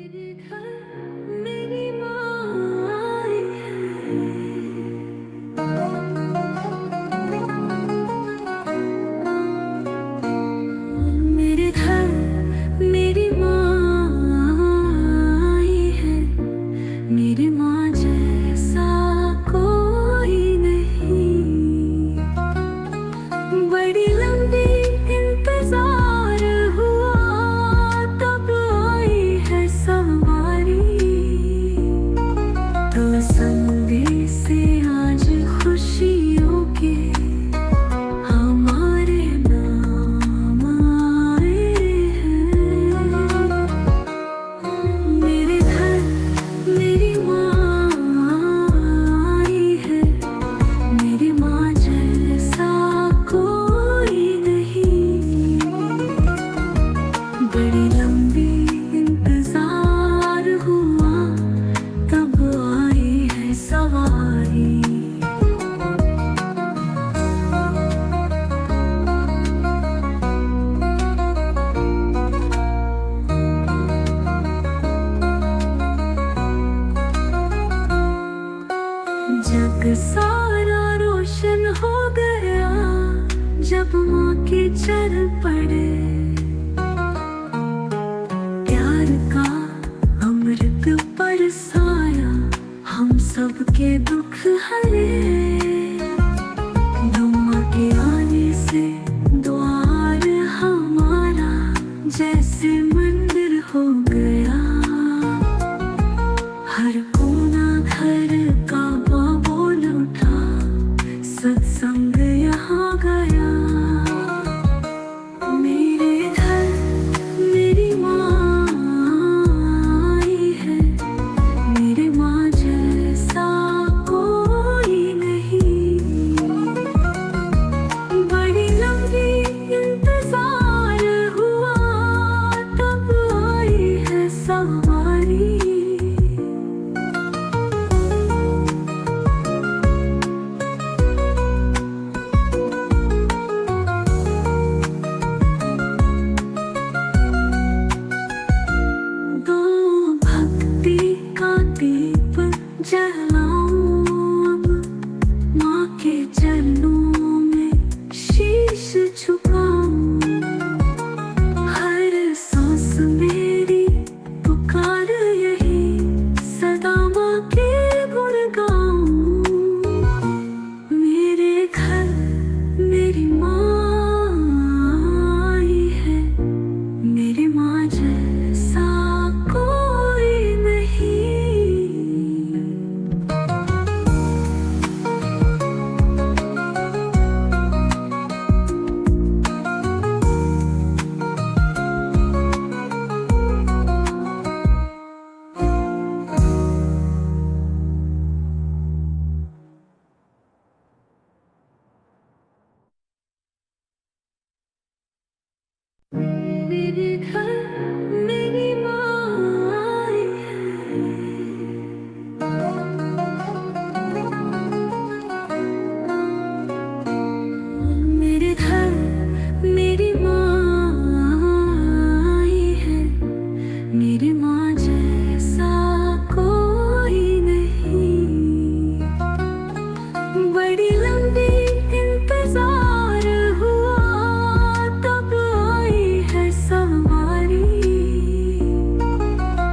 मेरे घर मेरी माँ आई है। मेरे घर मेरी माँ आई है। मेरी माँ जैसा कोई नहीं। बड़ी लंबी इंतजार हुआ, तब आई है सवारी। तो संदेश से आज खुशियों के हमारे नाम आए हैं। मेरे घर मेरी माँ आई है। मेरी माँ जैसा कोई नहीं। बड़ी लंबी इंतजार हुआ, तब आई है सवारी। जग सारा रोशन हो गया, जब माँ के चरण पड़े। प्यार का अमृत बरसाया, हम सबके दुख हरे। माँ के आने से द्वार हमारा जैसे मंदिर हो गया। हर कोना घर का बोल उठा, सत्संग यहाँ गया। मेरे घर मेरी माँ आई है। मेरी माँ जैसा कोई नहीं। बड़ी लंबी इंतजार हुआ, तब आई है सवारी। दो भक्ति का दीप जलाऊं अब, माँ के चरणों में शीश झुकाऊं। हर सांस मेरी पुकार यही, सदा माँ के गुण गाऊं। मेरे घर मेरी माँ आई है। मेरी माँ जैसा कोई नहीं। मेरे घर मेरी माँ आई है। मेरे घर मेरी माँ आई है। मेरी माँ जैसा कोई नहीं। बड़ी लंबी इंतजार हुआ, तब आई है सवारी।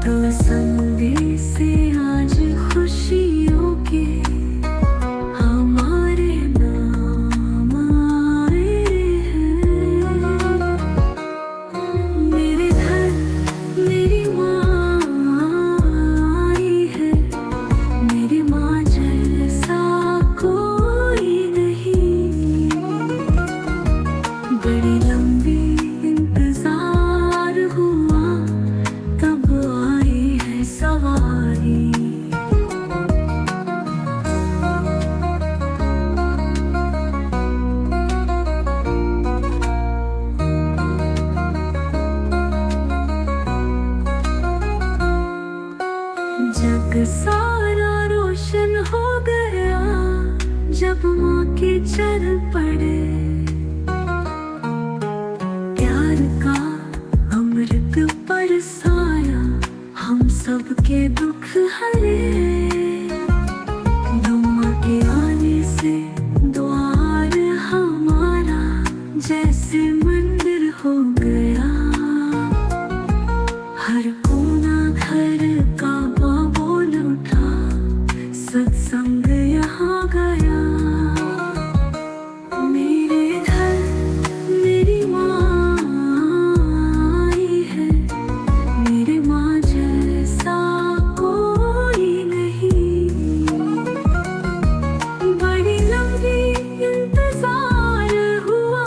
तो संदेश से आज खुशियों के हमारे नाम आए हैं। मेरे घर मेरी माँ आई है। मेरी माँ जैसा कोई नहीं। बड़ी लंबी इंतजार हुआ, तब आई है सवारी। जग सारा रोशन हो गया, जब माँ के चरण पड़े। प्यार का अमृत बरसाया, हम सबके दुख हरे। दुआ के आने से द्वार हमारा जैसे मंदिर हो गया। हर कोना घर का बोल उठा, सत्संग यहाँ गया। मेरे घर मेरी माँ आई है, मेरे माँ जैसा कोई नहीं। बड़ी लंबी इंतजार हुआ,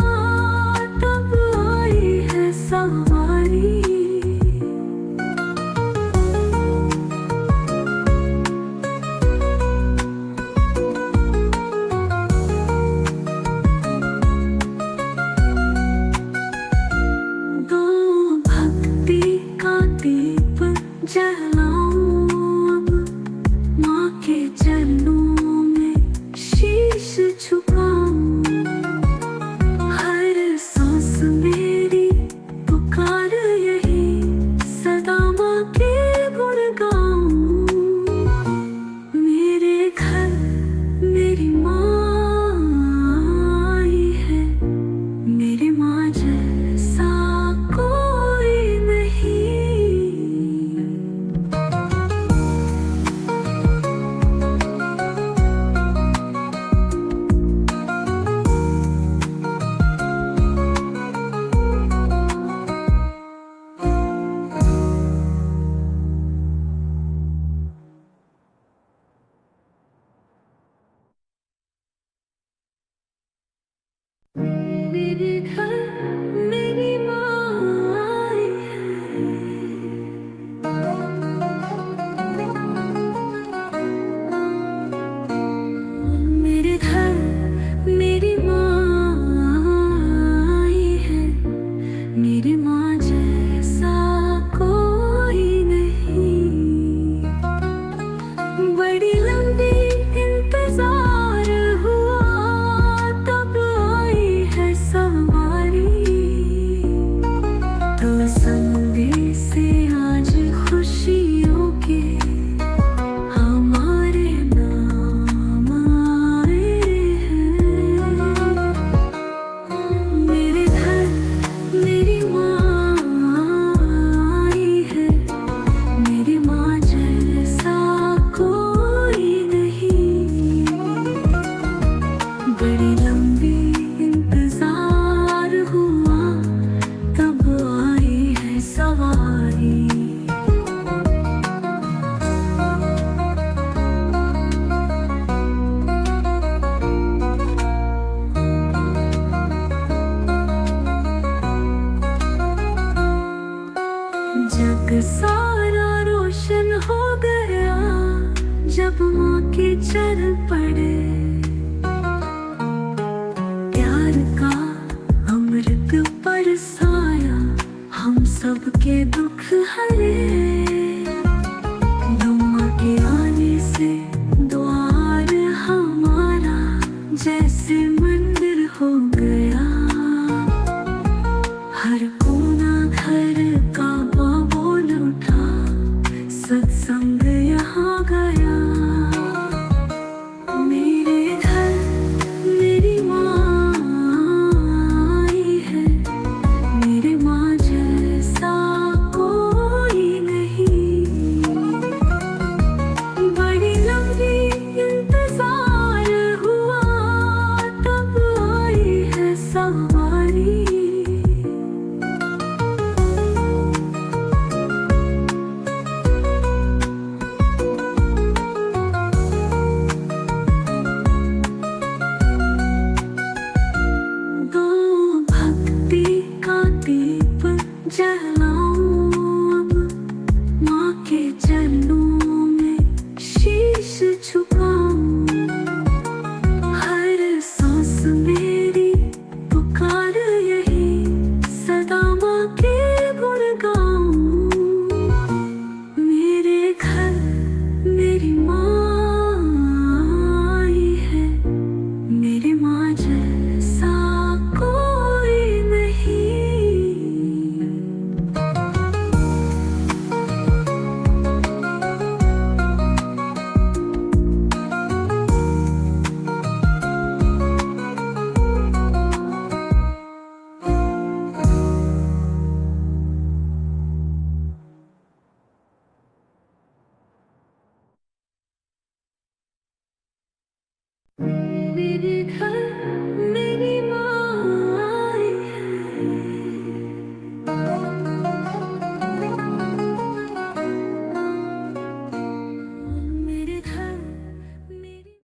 तब आई है सवारी। दीप जलाऊं अब, माँ के चरणों में शीश झुकाऊं। हर सांस मेरी पुकार यही, सदा माँ के गुण गाऊं। मेरे घर मेरी माँ आई है, मेरी माँ जैसा कोई नहीं। मेरे घर मेरी माँ आई है। मेरे घर मेरी माँ आई है, मेरी माँ जैसा कोई नहीं। बड़ी लंबी इंतजार हुआ, तब आई है सवारी। तो संदेश से आज खुशियों के हमारे नाम आए हैं। मेरे घर मेरी माँ आई है, मेरी माँ जैसा कोई नहीं। बड़ी लंबी इंतजार हुआ, तब आई है सवारी। जग सारा रोशन हो गया, जब माँ के चरण पड़े। प्यार का अमृत बरसाया, हम सबके दुख हरे।